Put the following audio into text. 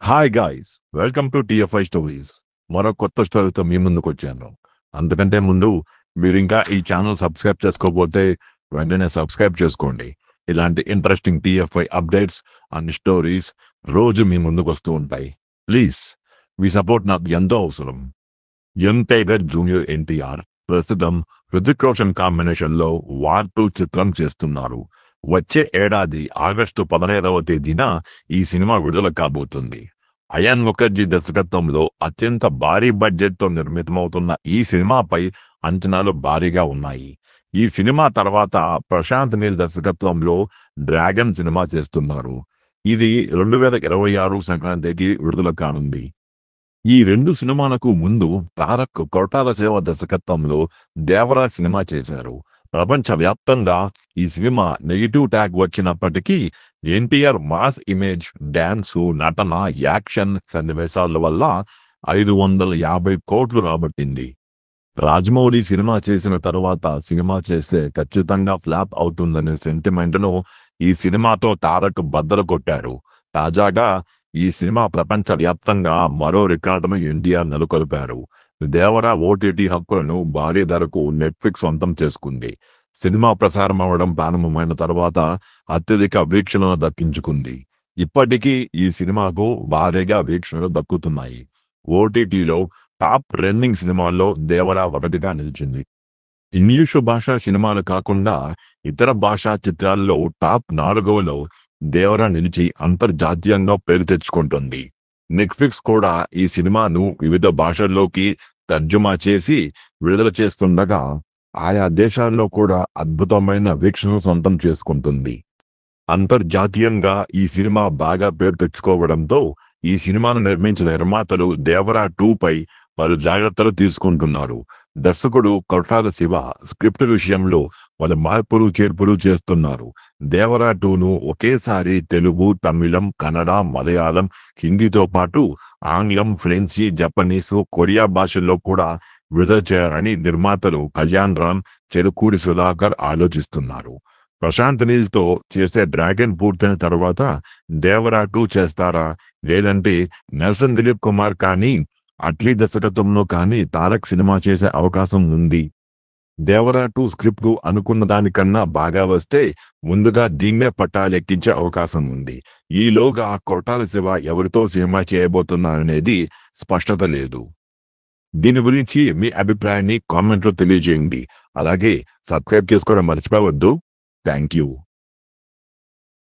Hi guys, welcome to TFI stories. మరో కొత్త స్టోరీతో మీ ముందుకు వచ్చాను. అంతకంటే ముందు మీరు ఇంకా ఈ ఛానల్ సబ్స్క్రైబ్ చేసుకోకపోతే వెంటనే సబ్స్క్రైబ్ చేసుకోండి. ఇలాంటి interesting TFI updates and stories రోజు మీ ముందుకు వస్తూ ఉంటాయి. ప్లీజ్ మీ సపోర్ట్ నాకు ఎంతో అవసరం. యంగ్ టైగర్ జూనియర్ ఎన్టీఆర్ ప్రస్తుతం హృతిక్ రోషన్ కాంబినేషన్ లో వార్ 2 చిత్రం చేస్తున్నారు. వచ్చే ఏడాది ఆగస్టు 15వ తేదీన ఈ సినిమా విడుదల కాబోతుంది. అయాన్ ముఖర్జీ దర్శకత్వంలో అత్యంత భారీ బడ్జెట్ తో నిర్మితమవుతున్న ఈ సినిమాపై అంచనాలు భారీగా ఉన్నాయి. ఈ సినిమా తర్వాత ప్రశాంత్ నీల్ దర్శకత్వంలో డ్రాగన్ సినిమా చేస్తున్నారు. ఇది 2026 సంక్రాంతికి విడుదల కానుంది. ఈ రెండు సినిమాలకు ముందు తారక్ కొరటాల శివ దర్శకత్వంలో దేవరా సినిమా చేశారు. ప్రపంచవ్యాప్తంగా ఈ సినిమా నెగిటివ్ ట్యాగ్ వచ్చినప్పటికీ ఎన్టీఆర్ మాస్ ఇమేజ్, డాన్సు, నటన, యాక్షన్ సన్నివేశాల వల్ల 550 కోట్లు రాబట్టింది. రాజమౌళి సినిమా చేసిన తరువాత సినిమా చేస్తే ఖచ్చితంగా ఫ్లాప్ అవుతుందనే సెంటిమెంట్ను ఈ సినిమాతో తారక్ బద్దలు కొట్టారు. తాజాగా ఈ సినిమా ప్రపంచవ్యాప్తంగా మరో రికార్డును ఎన్టీఆర్ నెలకొల్పారు. దేవరా ఓటీటీ హక్కులను భారీ ధరకు నెట్ఫ్లిక్స్ సొంతం చేసుకుంది. సినిమా ప్రసారం అవడం ప్రారంభమైన తర్వాత అత్యధిక వీక్షణను దక్కించుకుంది. ఇప్పటికీ ఈ సినిమాకు భారీగా వీక్షణలు దక్కుతున్నాయి. ఓటీటీలో టాప్ రన్నింగ్ సినిమాల్లో దేవరా ఒకటిగా నిలిచింది. ఇంగ్లీషు భాషా సినిమాలు కాకుండా ఇతర భాషా చిత్రాల్లో టాప్ 4లో దేవరా నిలిచి అంతర్జాతీయంగా పేరు తెచ్చుకుంటుంది. నెట్ఫ్లిక్స్ కూడా ఈ సినిమాను వివిధ భాషల్లోకి తర్జుమా చేసి విడుదల చేస్తుండగా ఆయా దేశాల్లో కూడా అద్భుతమైన వీక్షణను సొంతం చేసుకుంటుంది. అంతర్జాతీయంగా ఈ సినిమా బాగా పేరు తెచ్చుకోవడంతో ఈ సినిమాను నిర్మించిన నిర్మాతలు దేవరా 2పై పలు జాగ్రత్తలు తీసుకుంటున్నారు. దర్శకుడు కొరటాల శివ స్క్రిప్ట్ విషయంలో పలు మార్పులు చేర్పులు చేస్తున్నారు. దేవరా 2ను ఒకేసారి తెలుగు, తమిళం, కన్నడ, మలయాళం, హిందీతో పాటు ఆంగ్లం, ఫ్రెంచి, జపనీసు, కొరియా భాషల్లో కూడా విడుదల చేయాలని నిర్మాతలు కళ్యాణ్ రామ్, చెరుకూరి సుధాకర్ ఆలోచిస్తున్నారు. ప్రశాంత్ నీల్తో చేసే డ్రాగన్ పూర్తయిన తర్వాత దేవరా 2 చేస్తారా, లేదంటే నెల్సన్ దిలీప్ కుమార్ కానీ అట్లీ దర్శకత్వంలో కానీ తారక్ సినిమా చేసే అవకాశం ఉంది. దేవరా 2 స్క్రిప్ట్ అనుకున్న దానికన్నా బాగా వస్తే ముందుగా దీన్నే పట్టాలెక్కించే అవకాశం ఉంది. ఈలోగా కొరటాల శివ ఎవరితో సినిమా చేయబోతున్నారనేది స్పష్టత లేదు. దీని గురించి మీ అభిప్రాయాన్ని కామెంట్లో తెలియజేయండి. అలాగే సబ్స్క్రైబ్ చేసుకోవడం మర్చిపోవద్దు. Thank you.